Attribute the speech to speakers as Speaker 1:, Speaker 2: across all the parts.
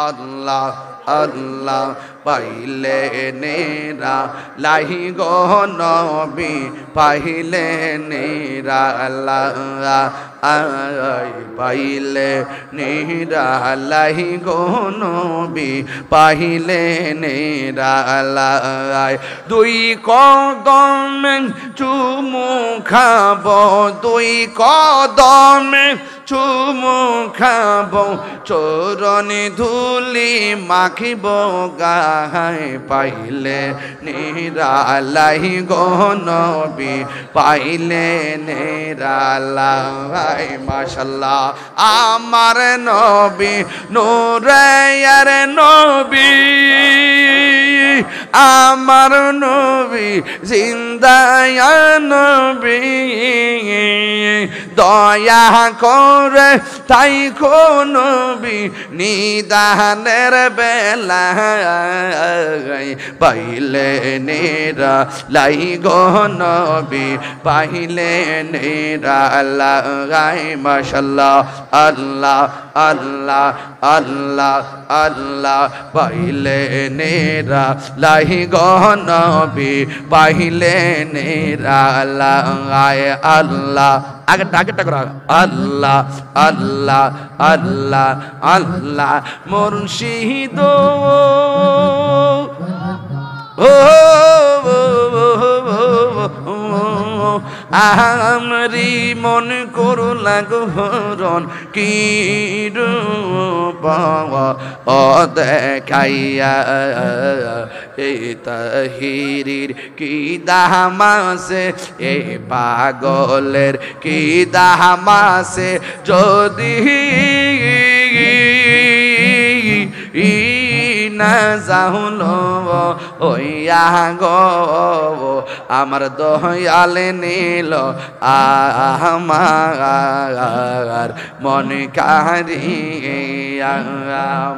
Speaker 1: আল্লাহ আল্লাহ পাইলে নেরা লাহি গো নবী পাইলে নেরা আল্লাহ পাইলে নেরা লাহি গো নবী পাইলে নেরা দুই কদমে চুমু খাবো দুই কদমে চুমু খাবো চরণে ধুলি মাখিব গায় পাইলে নিরালাই গো নবী পাইলে নিরালাই মাশাআল্লাহ আমার নবী নূরের নবী আমার নবী জিন্দায়া নবী দয়া করে তাই কো নবী নিদানের বেলা পাইলে নেরা লাই গো নবী পাইলে নেরা লাই মাশাআল্লাহ আল্লাহ আল্লাহ আল্লাহ আল্লাহ পাইলে নেরা লাই গো নবী পাইলে নেরা লাই আল্লাহ আগেরটা করো আল্লাহ আল্লাহ আল্লাহ আল্লাহ মুর্শিদ আমরি মন করু লাগরণ কি রূপ ও দেখাইয়া এই তাহিরির কি দামাসে এ পাগলের কি দামাসে যদি না যাহুলো ওইয়া গো আমার দয়ালে নীল আমার মন কারিয়া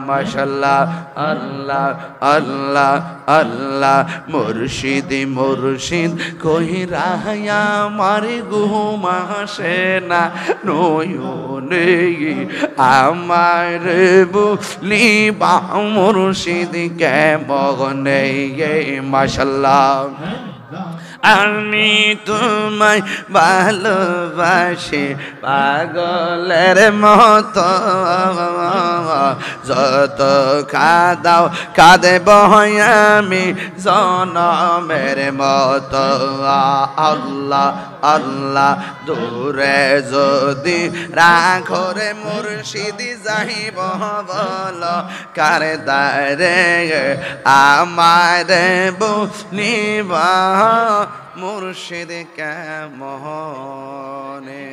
Speaker 1: মাশাআল্লাহ আল্লাহ আল্লাহ আল্লাহ মুর্শিদ মুর্শিদ কইরা আমার ঘুম আসে না নয়নে আমার বুলি বা মুর্শিদ কে মগনে মাশাআল্লাহ আমি তোমায় ভালোবাসি পাগলের মতো যত কাঁদাও কাঁদেব আমি জনমের মতো আল্লাহ আল্লাহ দূরে যদি রাখো রে মুর্শিদি যাইব বল কার দারে আমার বলিবা মুর্শিদ কে মোহনে।